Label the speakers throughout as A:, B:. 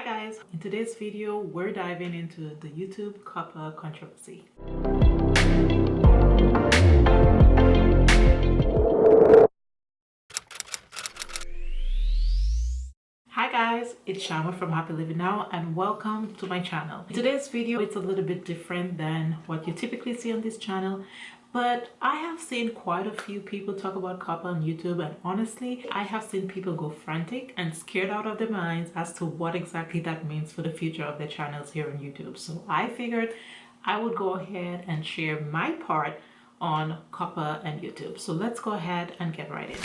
A: Hi guys, in today's video we're diving into the YouTube Coppa controversy. Hi guys, it's Shama from Happy Living Now and welcome to my channel. In today's video it's a little bit different than what you typically see on this channel, but I have seen quite a few people talk about Coppa on YouTube, and honestly I have seen people go frantic and scared out of their minds as to what exactly that means for the future of their channels here on YouTube. So I figured I would go ahead and share my part on Coppa and YouTube. So let's go ahead and get right in.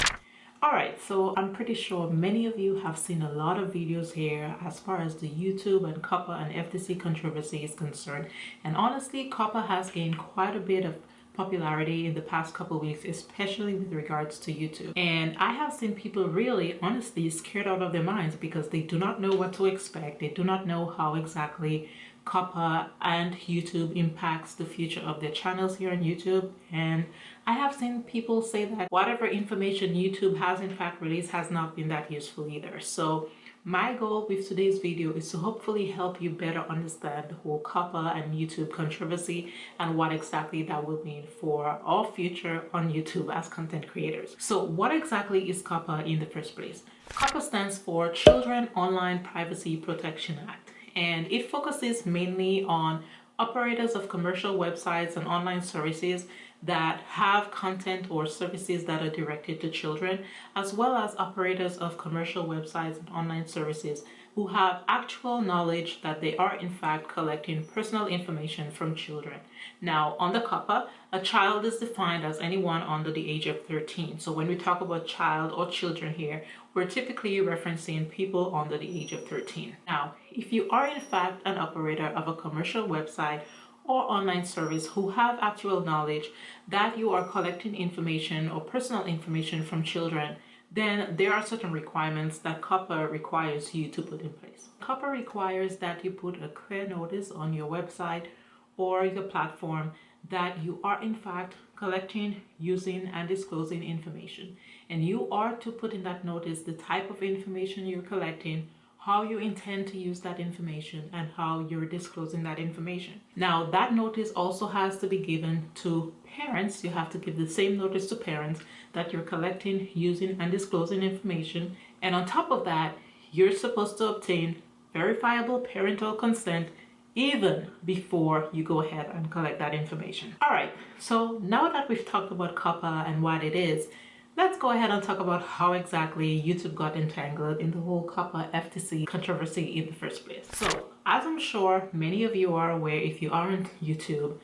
A: Alright, so I'm pretty sure many of you have seen a lot of videos here as far as the YouTube and Coppa and FTC controversy is concerned. And honestly, Coppa has gained quite a bit of popularity in the past couple of weeks, especially with regards to YouTube. And I have seen people really honestly scared out of their minds because they do not know what to expect. They do not know how exactly Coppa and YouTube impacts the future of their channels here on YouTube. And I have seen people say that whatever information YouTube has in fact released has not been that useful either. So my goal with today's video is to hopefully help you better understand the whole Coppa and YouTube controversy and what exactly that will mean for our future on YouTube as content creators. So what exactly is Coppa in the first place? Coppa stands for Children Online Privacy Protection Act, and it focuses mainly on operators of commercial websites and online services that have content or services that are directed to children, as well as operators of commercial websites and online services who have actual knowledge that they are in fact collecting personal information from children. Now, on the Coppa, a child is defined as anyone under the age of 13. So when we talk about child or children here, we're typically referencing people under the age of 13. Now, if you are in fact an operator of a commercial website or online service who have actual knowledge that you are collecting information or personal information from children, then there are certain requirements that Coppa requires you to put in place. Coppa requires that you put a clear notice on your website or your platform that you are in fact collecting, using, and disclosing information. And you are to put in that notice the type of information you're collecting, how you intend to use that information, and how you're disclosing that information. Now, that notice also has to be given to parents. You have to give the same notice to parents that you're collecting, using, and disclosing information. And on top of that, you're supposed to obtain verifiable parental consent even before you go ahead and collect that information. All right, so now that we've talked about Coppa and what it is, let's go ahead and talk about how exactly YouTube got entangled in the whole Coppa FTC controversy in the first place. So, as I'm sure many of you are aware, if you aren't YouTube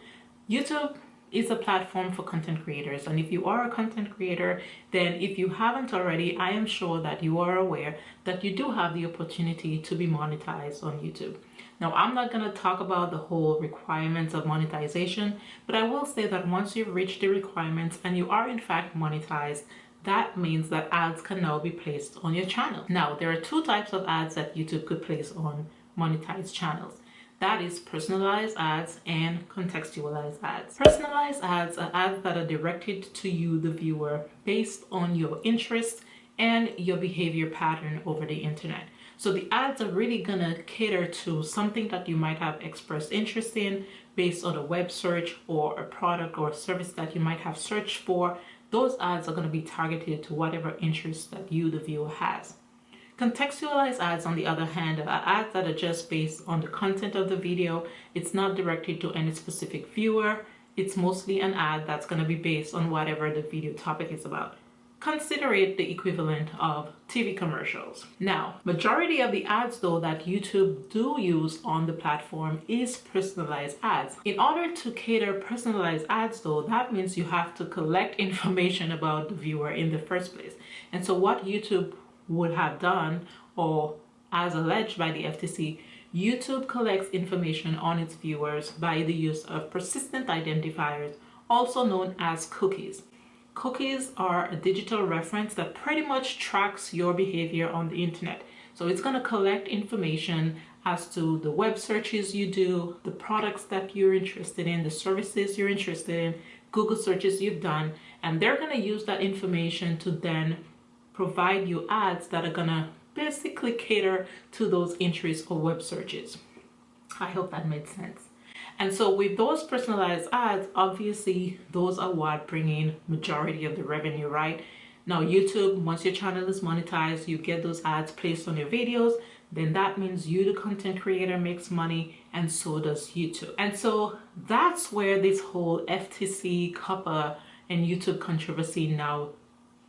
A: is a platform for content creators. And if you are a content creator, then if you haven't already, I am sure that you are aware that you do have the opportunity to be monetized on YouTube. Now, I'm not going to talk about the whole requirements of monetization, but I will say that once you've reached the requirements and you are in fact monetized, that means that ads can now be placed on your channel. Now, there are two types of ads that YouTube could place on monetized channels. That is personalized ads and contextualized ads. Personalized ads are ads that are directed to you, the viewer, based on your interests and your behavior pattern over the internet. So the ads are really gonna cater to something that you might have expressed interest in based on a web search or a product or a service that you might have searched for. Those ads are gonna be targeted to whatever interest that you, the viewer, has. Contextualized ads, on the other hand, are ads that are just based on the content of the video. It's not directed to any specific viewer. It's mostly an ad that's gonna be based on whatever the video topic is about. Consider it the equivalent of TV commercials. Now, majority of the ads though that YouTube do use on the platform is personalized ads. In order to cater personalized ads though, that means you have to collect information about the viewer in the first place. And so what YouTube would have done, or as alleged by the FTC, YouTube collects information on its viewers by the use of persistent identifiers, also known as cookies. Cookies are a digital reference that pretty much tracks your behavior on the internet. So it's going to collect information as to the web searches you do, the products that you're interested in, the services you're interested in, Google searches you've done, and they're going to use that information to then provide you ads that are going to basically cater to those interests or web searches. I hope that made sense. And so with those personalized ads, obviously those are what bring in majority of the revenue, right? Now YouTube, once your channel is monetized, you get those ads placed on your videos, then that means you, the content creator, makes money, and so does YouTube. And so that's where this whole FTC, Coppa and YouTube controversy now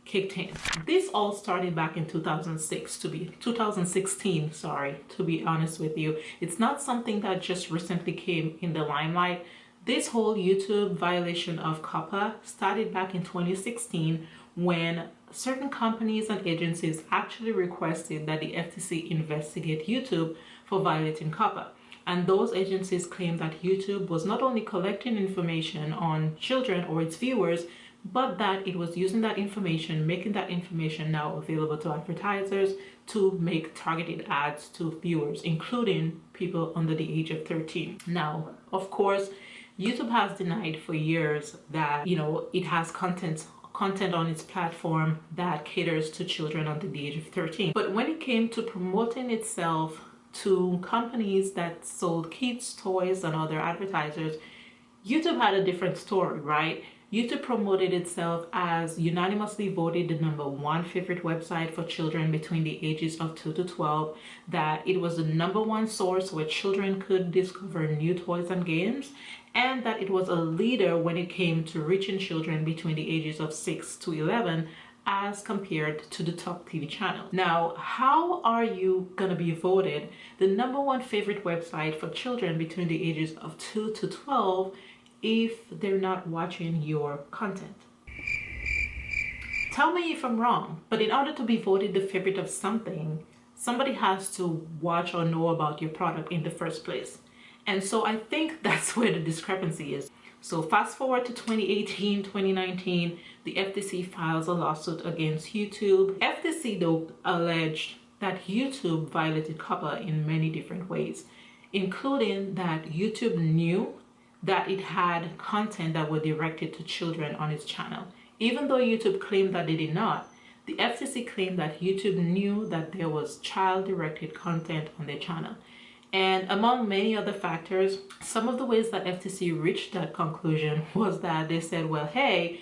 A: kicked in. This all started back in 2016, sorry, to be honest with you. It's not something that just recently came in the limelight. This whole YouTube violation of Coppa started back in 2016 when certain companies and agencies actually requested that the FTC investigate YouTube for violating Coppa. And those agencies claimed that YouTube was not only collecting information on children or its viewers, but that it was using that information, making that information now available to advertisers to make targeted ads to viewers, including people under the age of 13. Now, of course, YouTube has denied for years that, it has content on its platform that caters to children under the age of 13. But when it came to promoting itself to companies that sold kids' toys and other advertisers, YouTube had a different story, right? YouTube promoted itself as unanimously voted the #1 favorite website for children between the ages of 2 to 12, that it was the #1 source where children could discover new toys and games, and that it was a leader when it came to reaching children between the ages of 6 to 11 as compared to the top TV channel. Now, how are you gonna be voted the #1 favorite website for children between the ages of 2 to 12 if they're not watching your content? Tell me if I'm wrong, but in order to be voted the favorite of something, somebody has to watch or know about your product in the first place. And so I think that's where the discrepancy is. So fast forward to 2018, 2019, the FTC files a lawsuit against YouTube. FTC though alleged that YouTube violated Coppa in many different ways, including that YouTube knew that it had content that were directed to children on its channel. Even though YouTube claimed that they did not, the FTC claimed that YouTube knew that there was child-directed content on their channel. And among many other factors, some of the ways that FTC reached that conclusion was that they said, well, hey,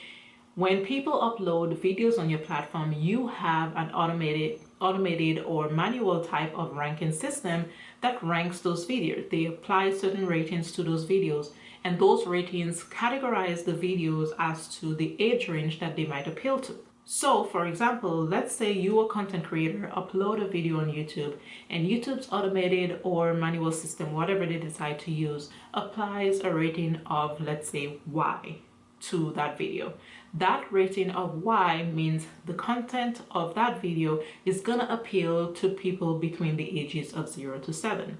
A: when people upload videos on your platform, you have an automated or manual type of ranking system that ranks those videos. They apply certain ratings to those videos, and those ratings categorize the videos as to the age range that they might appeal to. So, for example, let's say you, a content creator, upload a video on YouTube, and YouTube's automated or manual system, whatever they decide to use, applies a rating of, let's say, Y to that video. That rating of Y means the content of that video is gonna appeal to people between the ages of 0 to 7.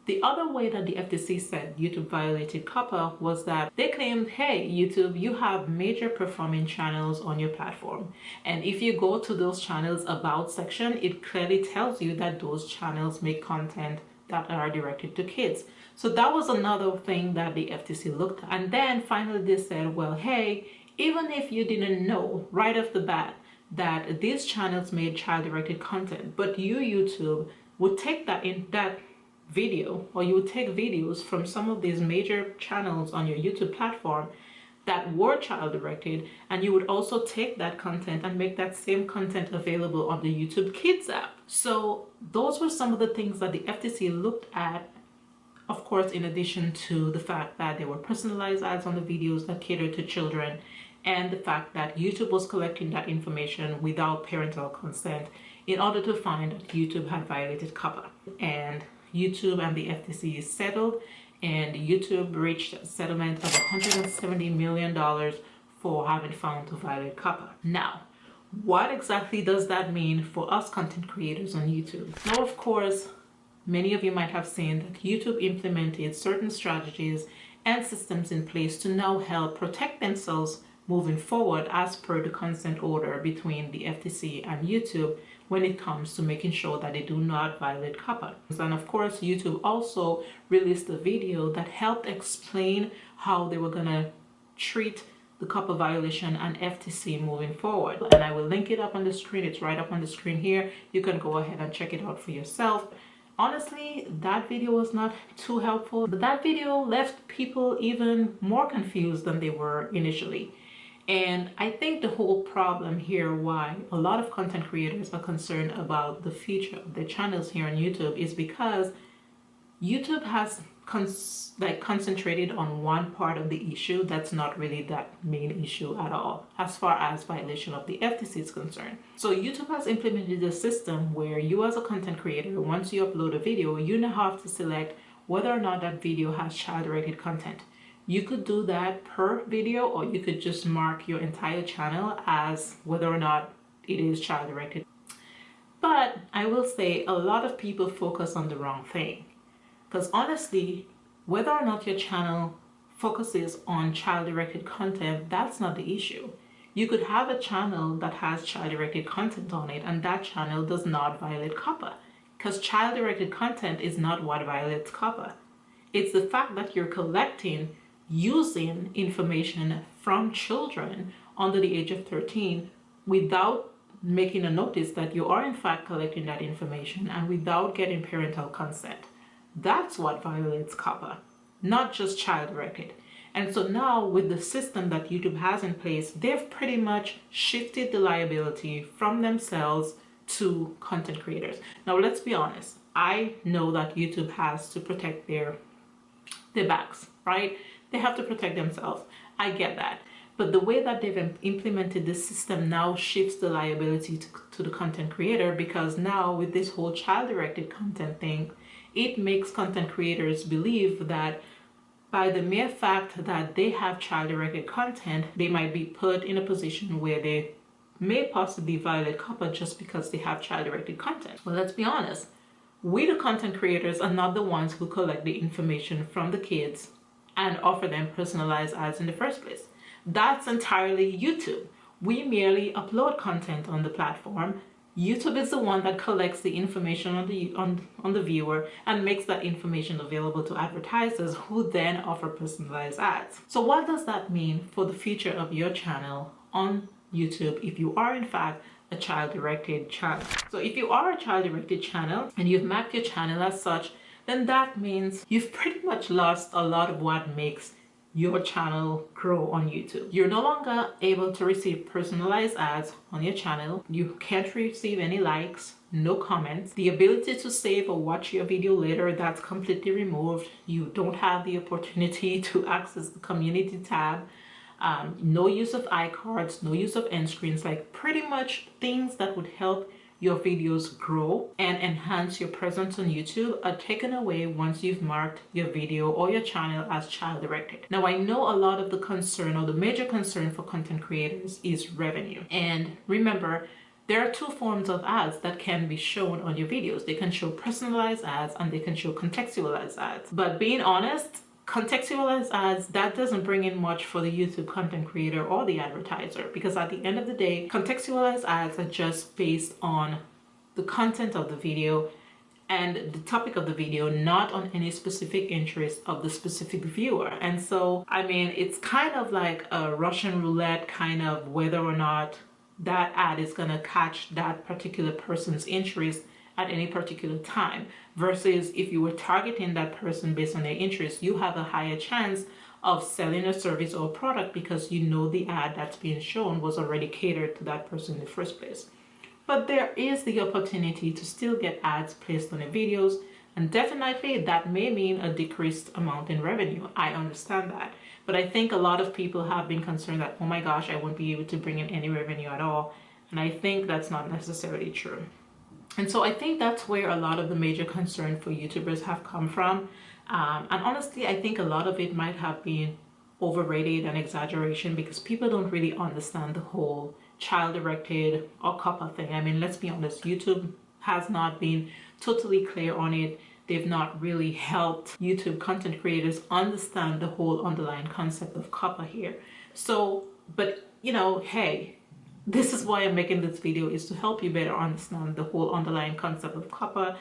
A: The other way that the FTC said YouTube violated Coppa was that they claimed, hey, YouTube, you have major performing channels on your platform. And if you go to those channels about section, it clearly tells you that those channels make content that are directed to kids. So that was another thing that the FTC looked at. And then finally they said, well, hey, even if you didn't know right off the bat that these channels made child-directed content, but you, YouTube, would take that video, or you would take videos from some of these major channels on your YouTube platform that were child-directed, and you would also take that content and make that same content available on the YouTube Kids app. So those were some of the things that the FTC looked at, of course, in addition to the fact that there were personalized ads on the videos that catered to children, and the fact that YouTube was collecting that information without parental consent in order to find that YouTube had violated Coppa. And YouTube and the FTC settled, and YouTube reached a settlement of $170 million for having found to violate Coppa. Now, what exactly does that mean for us content creators on YouTube? Now, of course, many of you might have seen that YouTube implemented certain strategies and systems in place to now help protect themselves moving forward as per the consent order between the FTC and YouTube when it comes to making sure that they do not violate Coppa. And of course, YouTube also released a video that helped explain how they were gonna treat the Coppa violation and FTC moving forward. And I will link it up on the screen. It's right up on the screen here. You can go ahead and check it out for yourself. Honestly, that video was not too helpful, but that video left people even more confused than they were initially. And I think the whole problem here, why a lot of content creators are concerned about the future of their channels here on YouTube, is because YouTube has concentrated on one part of the issue that's not really that main issue at all as far as violation of the FTC is concerned. So YouTube has implemented a system where you as a content creator, once you upload a video, you now have to select whether or not that video has child-rated content. You could do that per video, or you could just mark your entire channel as whether or not it is child-directed. But I will say a lot of people focus on the wrong thing. Because honestly, whether or not your channel focuses on child-directed content, that's not the issue. You could have a channel that has child-directed content on it, and that channel does not violate Coppa. Because child-directed content is not what violates Coppa. It's the fact that you're collecting using information from children under the age of 13 without making a notice that you are in fact collecting that information and without getting parental consent. That's what violates Coppa, not just child-directed. And so now with the system that YouTube has in place, they've pretty much shifted the liability from themselves to content creators. Now let's be honest, I know that YouTube has to protect their backs, right? They have to protect themselves. I get that. But the way that they've implemented this system now shifts the liability to the content creator, because now with this whole child-directed content thing, it makes content creators believe that by the mere fact that they have child-directed content, they might be put in a position where they may possibly violate Coppa just because they have child-directed content. Well, let's be honest. We, the content creators, are not the ones who collect the information from the kids and offer them personalized ads in the first place. That's entirely YouTube. We merely upload content on the platform. YouTube is the one that collects the information on the viewer and makes that information available to advertisers, who then offer personalized ads. So what does that mean for the future of your channel on YouTube if you are in fact a child-directed channel? So if you are a child-directed channel and you've mapped your channel as such, then that means you've pretty much lost a lot of what makes your channel grow on YouTube. You're no longer able to receive personalized ads on your channel. You can't receive any likes, no comments. The ability to save or watch your video later, that's completely removed. You don't have the opportunity to access the community tab. No use of iCards, no use of end screens, like pretty much things that would help your videos grow and enhance your presence on YouTube are taken away once you've marked your video or your channel as child-directed. Now, I know a lot of the concern, or the major concern for content creators, is revenue. And remember, there are two forms of ads that can be shown on your videos. They can show personalized ads and they can show contextualized ads. But being honest, contextualized ads, that doesn't bring in much for the YouTube content creator or the advertiser, because at the end of the day, contextualized ads are just based on the content of the video and the topic of the video, not on any specific interest of the specific viewer. And so, I mean, it's kind of like a Russian roulette, kind of whether or not that ad is gonna catch that particular person's interest at any particular time, versus if you were targeting that person based on their interests, you have a higher chance of selling a service or product because you know the ad that's being shown was already catered to that person in the first place. But there is the opportunity to still get ads placed on your videos, and definitely that may mean a decreased amount in revenue. I understand that. But I think a lot of people have been concerned that, oh my gosh, I won't be able to bring in any revenue at all. And I think that's not necessarily true. And so I think that's where a lot of the major concern for YouTubers have come from. And honestly, I think a lot of it might have been overrated and exaggeration, because people don't really understand the whole child-directed or Coppa thing. I mean, let's be honest, YouTube has not been totally clear on it. They've not really helped YouTube content creators understand the whole underlying concept of Coppa here. So, but you know, hey, this is why I'm making this video, is to help you better understand the whole underlying concept of Coppa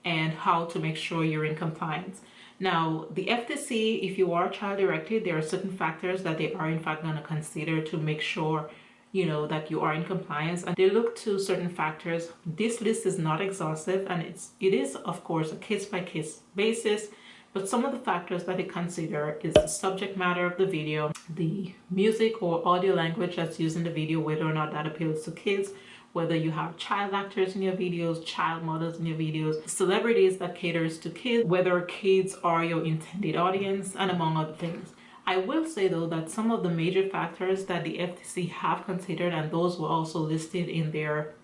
A: and how to make sure you're in compliance. Now, the FTC, if you are child directed, there are certain factors that they are in fact going to consider to make sure, you know, that you are in compliance, and they look to certain factors. This list is not exhaustive, and it is of course a case-by-case basis, but some of the factors that they consider is the subject matter of the video, the music or audio language that's used in the video, whether or not that appeals to kids, whether you have child actors in your videos, child models in your videos, celebrities that caters to kids, whether kids are your intended audience, and among other things. I will say though that some of the major factors that the FTC have considered, and those were also listed in their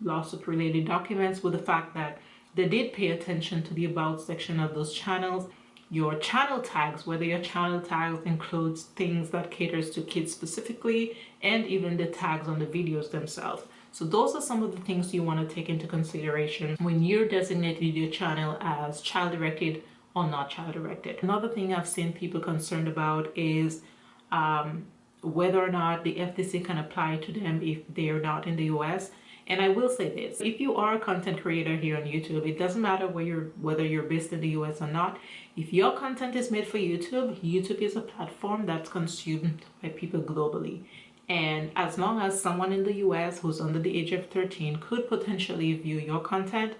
A: lawsuit related documents, with the fact that they did pay attention to the about section of those channels, your channel tags, whether your channel tags includes things that caters to kids specifically, and even the tags on the videos themselves. So those are some of the things you want to take into consideration when you're designating your channel as child directed or not child directed. Another thing I've seen people concerned about is whether or not the FTC can apply to them if they're not in the US. And I will say this, if you are a content creator here on YouTube, it doesn't matter whether you're based in the US or not. If your content is made for YouTube, YouTube is a platform that's consumed by people globally. And as long as someone in the US who's under the age of 13 could potentially view your content,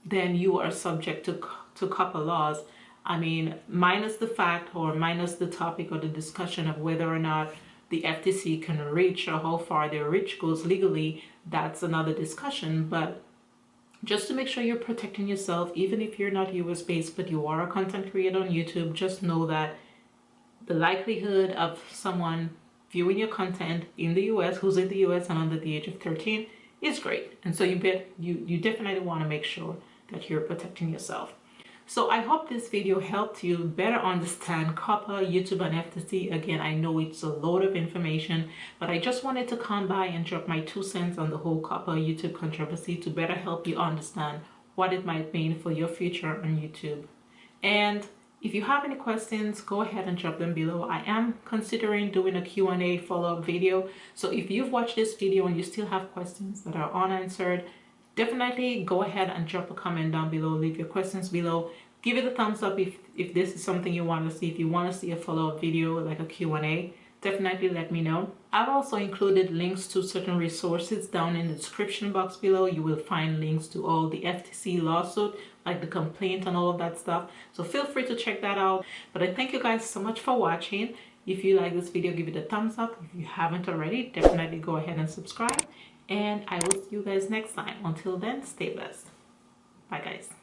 A: then you are subject to Coppa laws. I mean, minus the fact or minus the topic or the discussion of whether or not the FTC can reach or how far their reach goes legally, that's another discussion. But just to make sure you're protecting yourself, even if you're not US based but you are a content creator on YouTube, just know that the likelihood of someone viewing your content in the US who's in the US and under the age of 13 is great. And so you definitely want to make sure that you're protecting yourself. So I hope this video helped you better understand Coppa, YouTube, and FTC. Again, I know it's a load of information, but I just wanted to come by and drop my 2 cents on the whole Coppa YouTube controversy to better help you understand what it might mean for your future on YouTube. And if you have any questions, go ahead and drop them below. I am considering doing a Q&A follow-up video. So if you've watched this video and you still have questions that are unanswered, definitely go ahead and drop a comment down below. Leave your questions below. Give it a thumbs up if this is something you want to see. If you want to see a follow-up video like a Q&A, definitely let me know. I've also included links to certain resources down in the description box below. You will find links to all the FTC lawsuit, like the complaint and all of that stuff. So feel free to check that out. But I thank you guys so much for watching. If you like this video, give it a thumbs up. If you haven't already, definitely go ahead and subscribe. And I will see you guys next time. Until then, stay blessed. Bye guys.